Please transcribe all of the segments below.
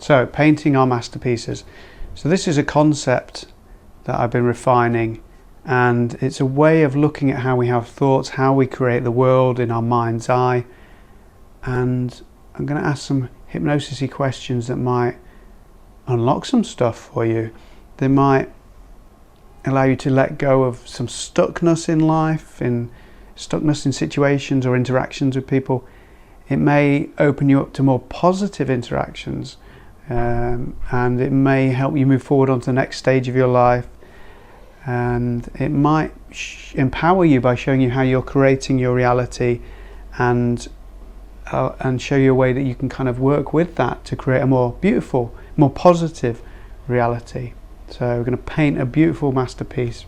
So, painting our masterpieces. So this is a concept that I've been refining, and it's a way of looking at how we have thoughts, how we create the world in our mind's eye. And I'm going to ask some hypnosis-y questions that might unlock some stuff for you. They might allow you to let go of some stuckness in life, stuckness in situations or interactions with people. It may open you up to more positive interactions, and it may help you move forward onto the next stage of your life, and it might empower you by showing you how you're creating your reality, and show you a way that you can kind of work with that to create a more beautiful, more positive reality. So we're going to paint a beautiful masterpiece.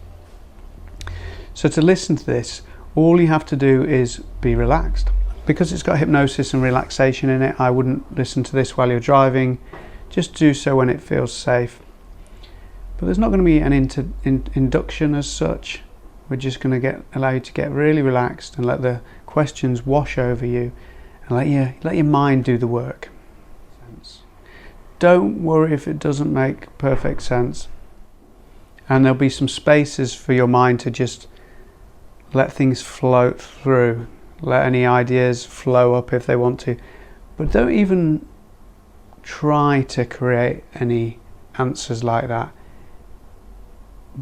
So to listen to this, all you have to do is be relaxed. Because it's got hypnosis and relaxation in it, I wouldn't listen to this while you're driving. Just do so when it feels safe. But there's not going to be an induction as such. We're just going to allow you to get really relaxed and let the questions wash over you, and let your mind do the work. Don't worry if it doesn't make perfect sense. And there'll be some spaces for your mind to just let things float through. Let any ideas flow up if they want to. But don't even try to create any answers like that.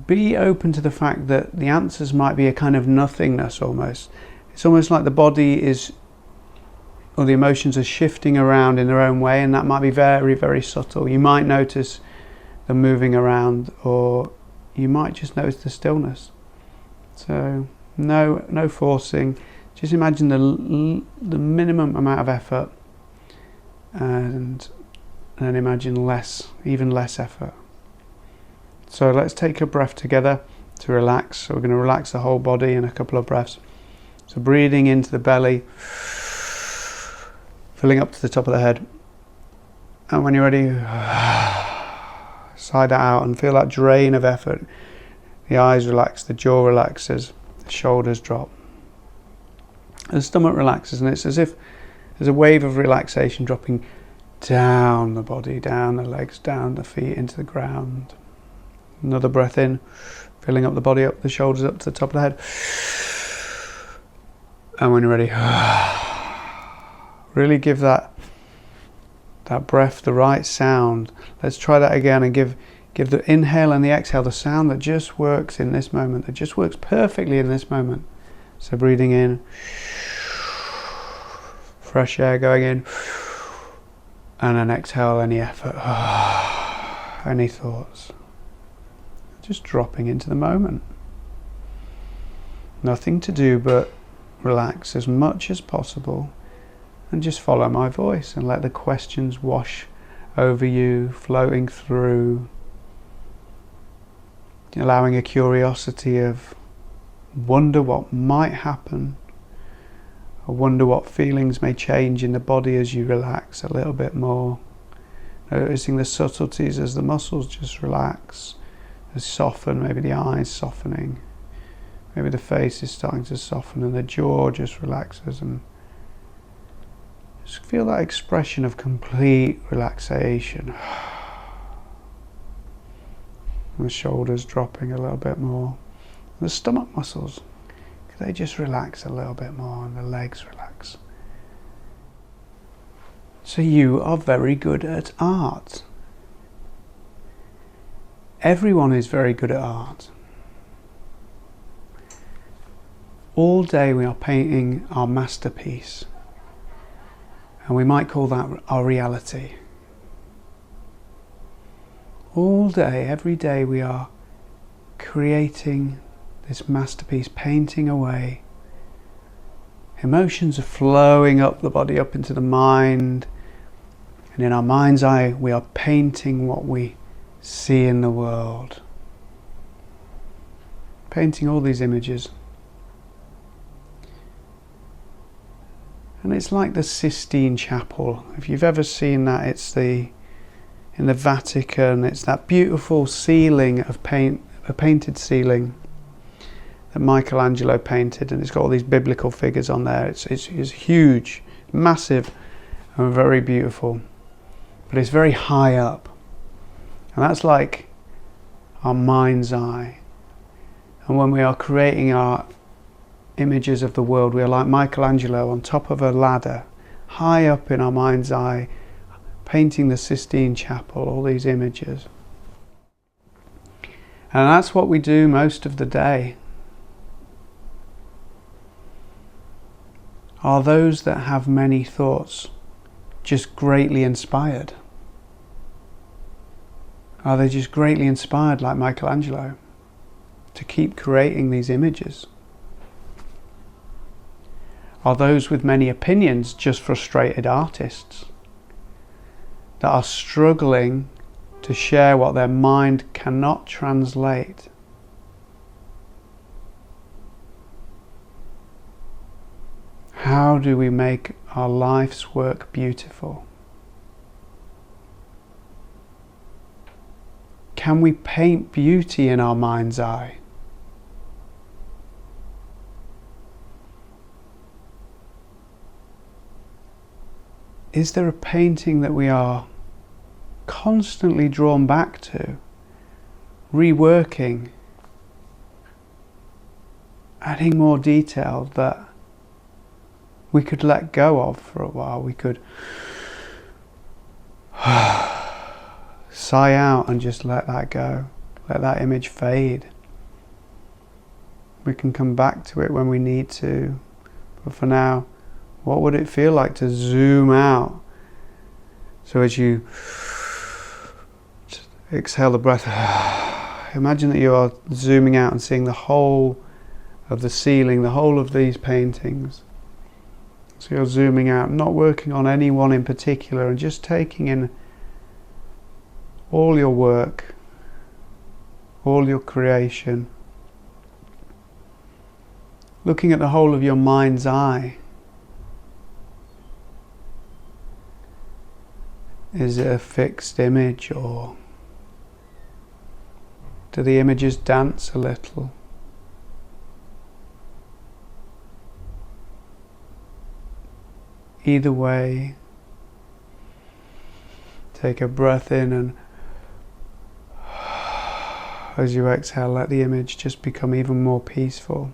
Be open to the fact that the answers might be a kind of nothingness almost. It's almost like the body is, or the emotions are shifting around in their own way, and that might be very, very subtle. You might notice them moving around, or you might just notice the stillness. So no forcing. Just imagine the minimum amount of effort, and then imagine even less effort. So let's take a breath together to relax. So we're going to relax the whole body in a couple of breaths. So breathing into the belly, filling up to the top of the head, and when you're ready, sigh that out and feel that drain of effort. The eyes relax, the jaw relaxes, the shoulders drop. The stomach relaxes, and it's as if there's a wave of relaxation dropping down the body, down the legs, down the feet, into the ground. Another breath in, filling up the body, up the shoulders, up to the top of the head. And when you're ready, really give that breath the right sound. Let's try that again, and give the inhale and the exhale the sound that just works in this moment, that just works perfectly in this moment. So breathing in, fresh air going in, and then exhale any effort, any thoughts. Just dropping into the moment. Nothing to do but relax as much as possible, and just follow my voice and let the questions wash over you, floating through, allowing a curiosity of wonder what might happen. I wonder what feelings may change in the body as you relax a little bit more. Noticing the subtleties as the muscles just relax, they soften, maybe the eyes softening, maybe the face is starting to soften, and the jaw just relaxes, and just feel that expression of complete relaxation. And the shoulders dropping a little bit more. The stomach muscles, they just relax a little bit more, and the legs relax. So you are very good at art. Everyone is very good at art. All day we are painting our masterpiece, and we might call that our reality. All day, every day, we are creating this masterpiece, painting away. Emotions are flowing up the body, up into the mind, and in our mind's eye we are painting what we see in the world. Painting all these images. And it's like the Sistine Chapel. If you've ever seen that, it's in the Vatican. It's that beautiful ceiling of paint, a painted ceiling that Michelangelo painted, and it's got all these biblical figures on there. It's huge, massive, and very beautiful. but it's very high up. And that's like our mind's eye. And when we are creating our images of the world, we are like Michelangelo on top of a ladder, high up in our mind's eye, painting the Sistine Chapel, all these images. And that's what we do most of the day. Are those that have many thoughts just greatly inspired? Are they just greatly inspired like Michelangelo to keep creating these images? Are those with many opinions just frustrated artists that are struggling to share what their mind cannot translate? How do we make our life's work beautiful? Can we paint beauty in our mind's eye? Is there a painting that we are constantly drawn back to, reworking, adding more detail that we could let go of for a while? We could sigh out and just let that go, let that image fade. We can come back to it when we need to, but for now, what would it feel like to zoom out? So as you exhale the breath, imagine that you are zooming out and seeing the whole of the ceiling, the whole of these paintings. So you're zooming out, not working on any one in particular, and just taking in all your work, all your creation. Looking at the whole of your mind's eye. Is it a fixed image, or do the images dance a little? Either way, take a breath in, and as you exhale, let the image just become even more peaceful,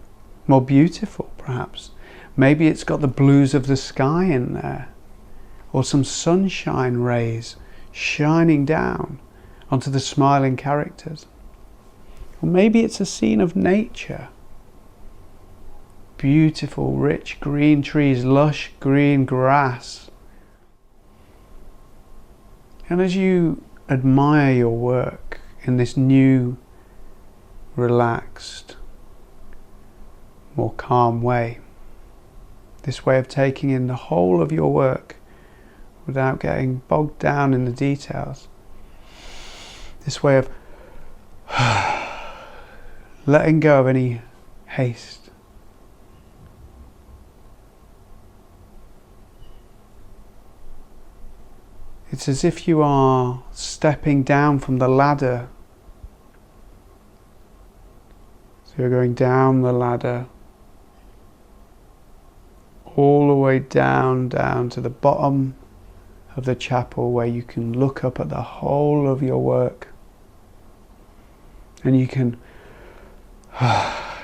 more beautiful perhaps. Maybe it's got the blues of the sky in there, or some sunshine rays shining down onto the smiling characters. Or maybe it's a scene of nature. Beautiful, rich green trees, lush green grass. And as you admire your work in this new, relaxed, more calm way, this way of taking in the whole of your work without getting bogged down in the details, this way of letting go of any haste. It's as if you are stepping down from the ladder. So you're going down the ladder, all the way down to the bottom of the chapel, where you can look up at the whole of your work, and you can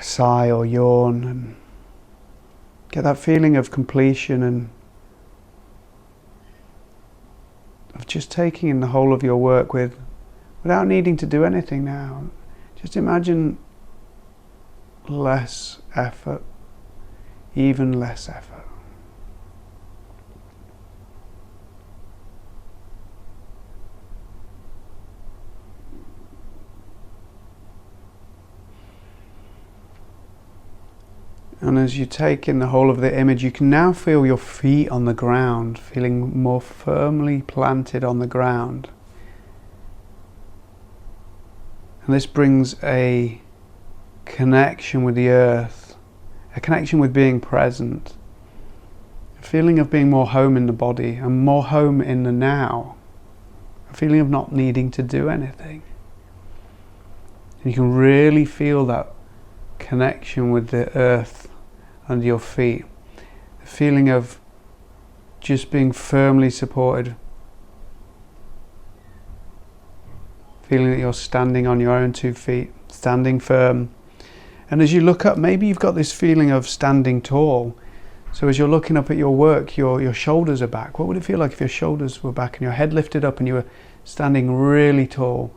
sigh or yawn and get that feeling of completion and of just taking in the whole of your work without needing to do anything now. Just imagine less effort, even less effort. And as you take in the whole of the image, you can now feel your feet on the ground, feeling more firmly planted on the ground. And this brings a connection with the earth, a connection with being present, a feeling of being more home in the body and more home in the now, a feeling of not needing to do anything. And you can really feel that connection with the earth under your feet, the feeling of just being firmly supported feeling that you're standing on your own 2 feet, standing firm. And as you look up, maybe you've got this feeling of standing tall. So as you're looking up at your work, your shoulders are back. What would it feel like if your shoulders were back and your head lifted up and you were standing really tall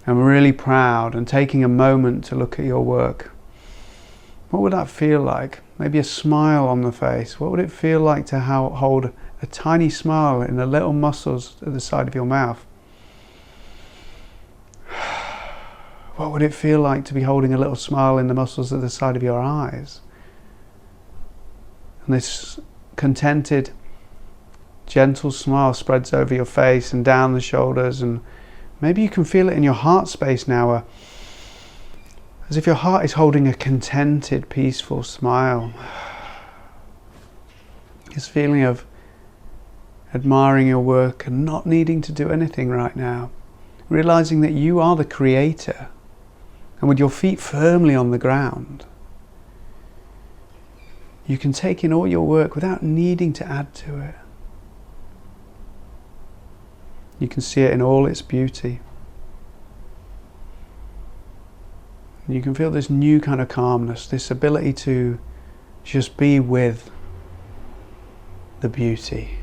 and really proud and taking a moment to look at your work? What would that feel like? Maybe a smile on the face. What would it feel like to hold a tiny smile in the little muscles at the side of your mouth? What would it feel like to be holding a little smile in the muscles at the side of your eyes? And this contented, gentle smile spreads over your face and down the shoulders, and maybe you can feel it in your heart space now, as if your heart is holding a contented, peaceful smile. This feeling of admiring your work and not needing to do anything right now, realizing that you are the creator. And with your feet firmly on the ground, you can take in all your work without needing to add to it. You can see it in all its beauty. You can feel this new kind of calmness, this ability to just be with the beauty,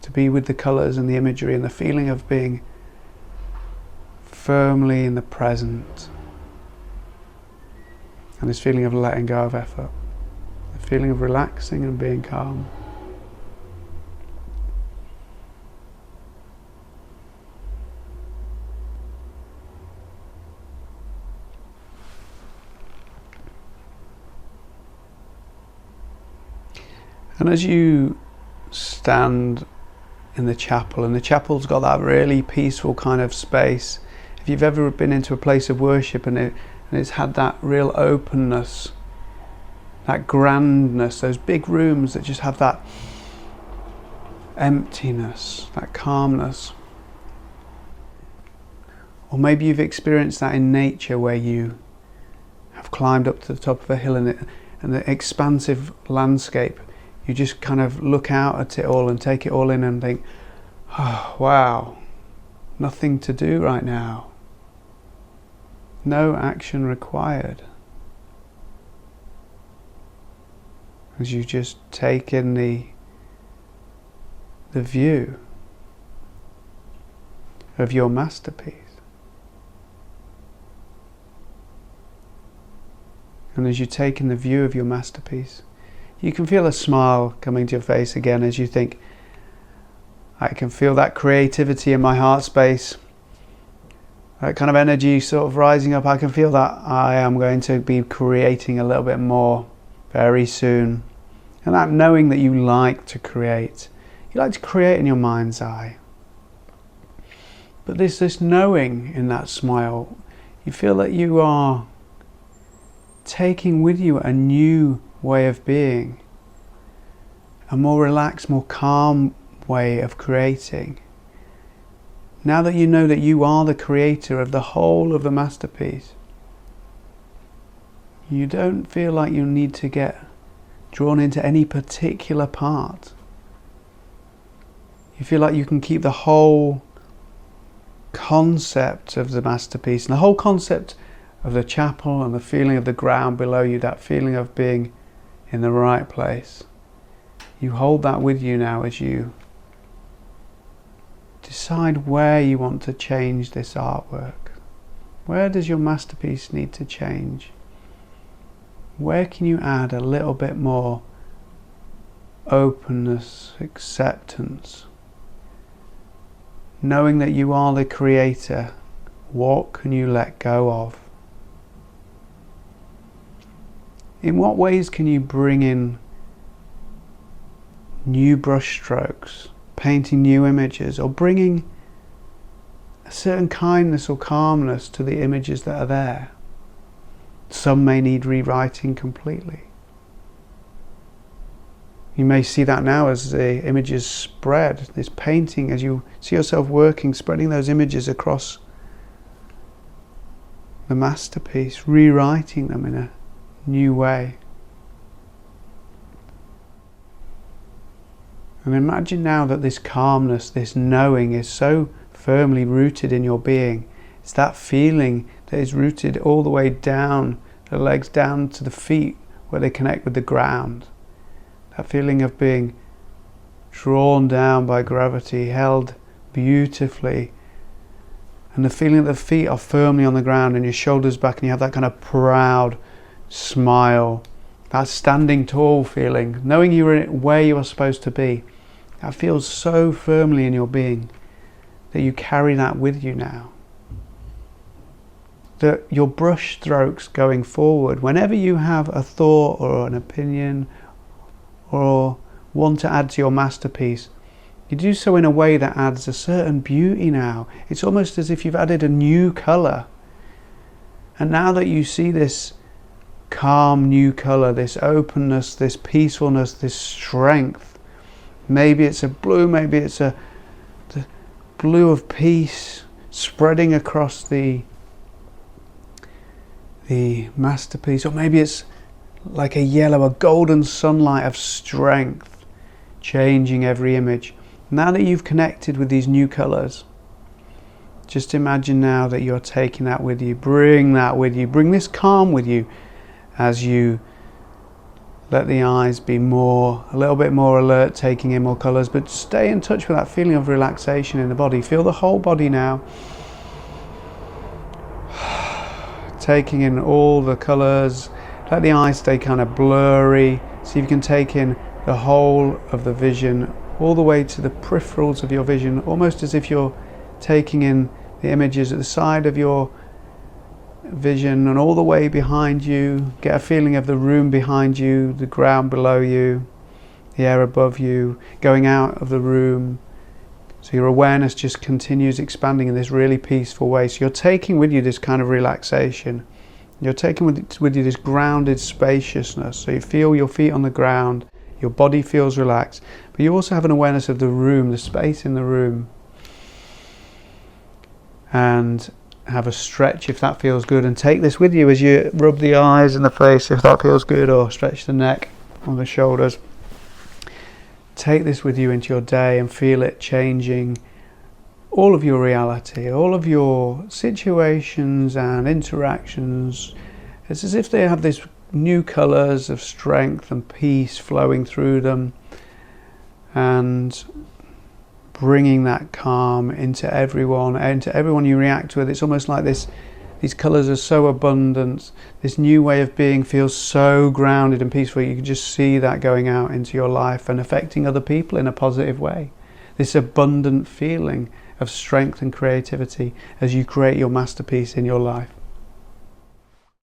to be with the colours and the imagery and the feeling of being firmly in the present. And this feeling of letting go of effort, the feeling of relaxing and being calm. And as you stand in the chapel, and the chapel's got that really peaceful kind of space. If you've ever been into a place of worship and it's had that real openness, that grandness, those big rooms that just have that emptiness, that calmness. Or maybe you've experienced that in nature, where you have climbed up to the top of a hill and the expansive landscape, you just kind of look out at it all and take it all in and think, oh, wow, nothing to do right now. No action required. As you just take in the view of your masterpiece. And as you take in the view of your masterpiece, you can feel a smile coming to your face again as you think, I can feel that creativity in my heart space. That kind of energy sort of rising up. I can feel that I am going to be creating a little bit more very soon. And that knowing that you like to create. You like to create in your mind's eye. But this knowing in that smile, you feel that you are taking with you a new way of being. A more relaxed, more calm way of creating. Now that you know that you are the creator of the whole of the masterpiece, you don't feel like you need to get drawn into any particular part. You feel like you can keep the whole concept of the masterpiece and the whole concept of the chapel and the feeling of the ground below you, that feeling of being in the right place. You hold that with you now as you decide where you want to change this artwork. Where does your masterpiece need to change? Where can you add a little bit more openness, acceptance? Knowing that you are the creator, what can you let go of? In what ways can you bring in new brush strokes, painting new images, or bringing a certain kindness or calmness to the images that are there? Some may need rewriting completely. You may see that now as the images spread, this painting, as you see yourself working, spreading those images across the masterpiece, rewriting them in a new way. And imagine now that this calmness, this knowing is so firmly rooted in your being. It's that feeling that is rooted all the way down the legs, down to the feet where they connect with the ground. That feeling of being drawn down by gravity, held beautifully, and the feeling that the feet are firmly on the ground and your shoulders back, and you have that kind of proud smile, that standing tall feeling, knowing you're where you are supposed to be. That feels so firmly in your being that you carry that with you now. That your brush strokes going forward, whenever you have a thought or an opinion or want to add to your masterpiece, you do so in a way that adds a certain beauty now. It's almost as if you've added a new colour. And now that you see this calm new colour, this openness, this peacefulness, this strength, maybe it's a blue, maybe it's the blue of peace spreading across the masterpiece, or maybe it's like a yellow, a golden sunlight of strength changing every image. Now that you've connected with these new colours, just imagine now that you're taking that with you. Bring that with you. Bring this calm with you as you let the eyes be a little bit more alert, taking in more colours, but stay in touch with that feeling of relaxation in the body. Feel the whole body now. Taking in all the colours. Let the eyes stay kind of blurry. See if you can take in the whole of the vision, all the way to the peripherals of your vision, almost as if you're taking in the images at the side of your vision and all the way behind you. Get a feeling of the room behind you, the ground below you, the air above you, going out of the room. So your awareness just continues expanding in this really peaceful way. So you're taking with you this kind of relaxation. You're taking with you this grounded spaciousness. So you feel your feet on the ground, your body feels relaxed, but you also have an awareness of the room, the space in the room. And have a stretch if that feels good, and take this with you as you rub the eyes and the face if that feels good, or stretch the neck or the shoulders. Take this with you into your day and feel it changing all of your reality, all of your situations and interactions. It's as if they have this new colours of strength and peace flowing through them, and bringing that calm into everyone you react with. It's almost like these colours are so abundant. This new way of being feels so grounded and peaceful. You can just see that going out into your life and affecting other people in a positive way. This abundant feeling of strength and creativity as you create your masterpiece in your life.